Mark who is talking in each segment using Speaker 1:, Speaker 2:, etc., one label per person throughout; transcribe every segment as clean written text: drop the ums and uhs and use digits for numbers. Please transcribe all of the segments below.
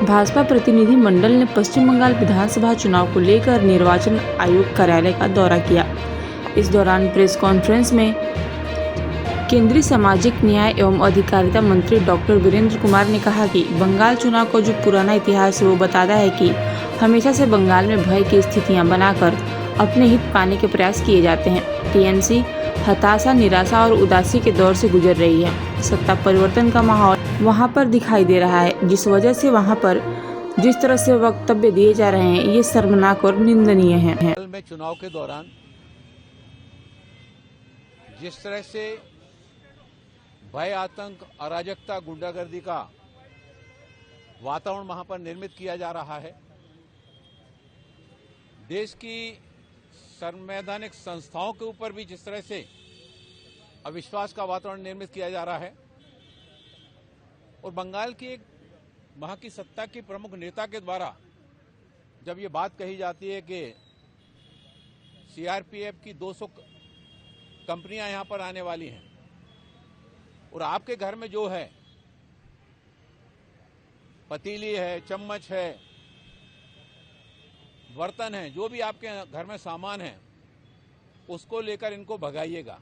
Speaker 1: भाजपा प्रतिनिधि मंडल ने पश्चिम बंगाल विधानसभा चुनाव को लेकर निर्वाचन आयोग कार्यालय का दौरा किया। इस दौरान प्रेस कॉन्फ्रेंस में केंद्रीय सामाजिक न्याय एवं अधिकारिता मंत्री डॉक्टर वीरेंद्र कुमार ने कहा कि बंगाल चुनाव का जो पुराना इतिहास है वो बताता है कि हमेशा से बंगाल में भय की स्थितियां बनाकर अपने हित पाने के प्रयास किए जाते हैं। टीएमसी हताशा, निराशा और उदासी के दौर से गुजर रही है। सत्ता परिवर्तन का माहौल वहां पर दिखाई दे रहा है, जिस वजह से वहां पर जिस तरह से वक्तव्य दिए जा रहे हैं ये शर्मनाक और निंदनीय है।
Speaker 2: में चुनाव के दौरान जिस तरह से भय, आतंक, अराजकता, गुंडागर्दी का वातावरण वहां पर निर्मित किया जा रहा है, देश की संवैधानिक संस्थाओं के ऊपर भी जिस तरह से अविश्वास का वातावरण निर्मित किया जा रहा है, और बंगाल की एक वहां की सत्ता की प्रमुख नेता के द्वारा जब ये बात कही जाती है कि सीआरपीएफ की 200 कंपनियां यहां पर आने वाली हैं और आपके घर में जो है पतीली है, चम्मच है, बर्तन है, जो भी आपके घर में सामान है उसको लेकर इनको भगाइएगा।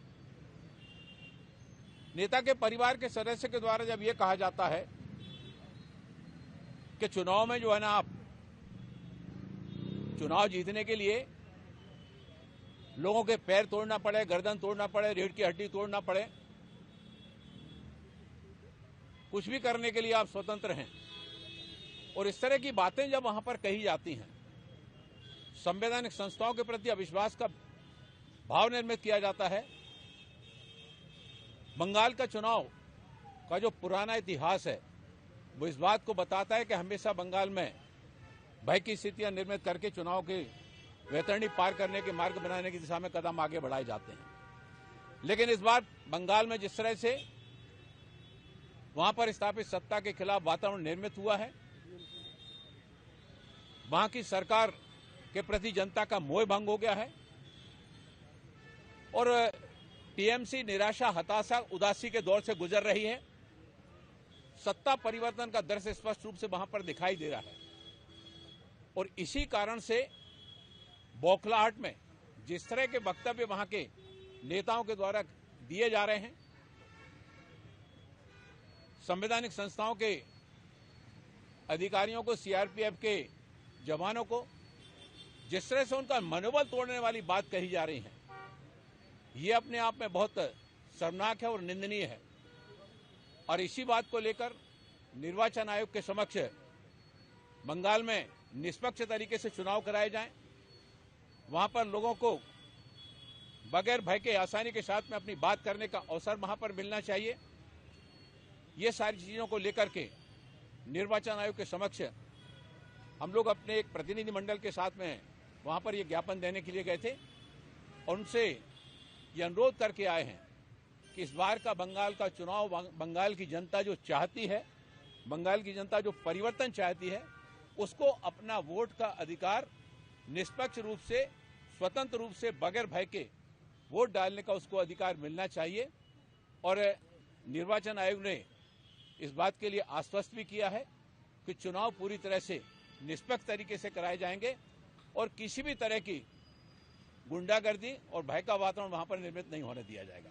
Speaker 2: नेता के परिवार के सदस्य के द्वारा जब यह कहा जाता है कि चुनाव में जो है ना, आप चुनाव जीतने के लिए लोगों के पैर तोड़ना पड़े, गर्दन तोड़ना पड़े, रीढ़ की हड्डी तोड़ना पड़े, कुछ भी करने के लिए आप स्वतंत्र हैं, और इस तरह की बातें जब वहां पर कही जाती हैं, संवैधानिक संस्थाओं के प्रति अविश्वास का भाव निर्मित किया जाता है। बंगाल का चुनाव का जो पुराना इतिहास है वो इस बात को बताता है कि हमेशा बंगाल में भय की स्थितियां निर्मित करके चुनाव के वैतरणी पार करने के मार्ग बनाने की दिशा में कदम आगे बढ़ाए जाते हैं। लेकिन इस बार बंगाल में जिस तरह से वहां पर स्थापित सत्ता के खिलाफ वातावरण निर्मित हुआ है, वहां की सरकार के प्रति जनता का मोह भंग हो गया है और टीएमसी निराशा, हताशा, उदासी के दौर से गुजर रही है। सत्ता परिवर्तन का दृश्य स्पष्ट रूप से वहां पर दिखाई दे रहा है और इसी कारण से बौखलाहट में जिस तरह के वक्तव्य वहां के नेताओं के द्वारा दिए जा रहे हैं, संवैधानिक संस्थाओं के अधिकारियों को, सीआरपीएफ के जवानों को जिस तरह से उनका मनोबल तोड़ने वाली बात कही जा रही है, ये अपने आप में बहुत शर्मनाक है और निंदनीय है। और इसी बात को लेकर निर्वाचन आयोग के समक्ष बंगाल में निष्पक्ष तरीके से चुनाव कराए जाएं, वहां पर लोगों को बगैर भय के आसानी के साथ में अपनी बात करने का अवसर वहां पर मिलना चाहिए। ये सारी चीजों को लेकर के निर्वाचन आयोग के समक्ष हम लोग अपने एक प्रतिनिधि मंडल के साथ में वहां पर ये ज्ञापन देने के लिए गए थे और उनसे ये अनुरोध करके आए हैं कि इस बार का बंगाल का चुनाव बंगाल की जनता जो चाहती है, बंगाल की जनता जो परिवर्तन चाहती है, उसको अपना वोट का अधिकार निष्पक्ष रूप से, स्वतंत्र रूप से, बगैर भय के वोट डालने का उसको अधिकार मिलना चाहिए। और निर्वाचन आयोग ने इस बात के लिए आश्वस्त भी किया है कि चुनाव पूरी तरह से निष्पक्ष तरीके से कराए जाएंगे और किसी भी तरह की गुंडागर्दी और भय का वातावरण वहां पर निर्मित नहीं होने दिया जाएगा।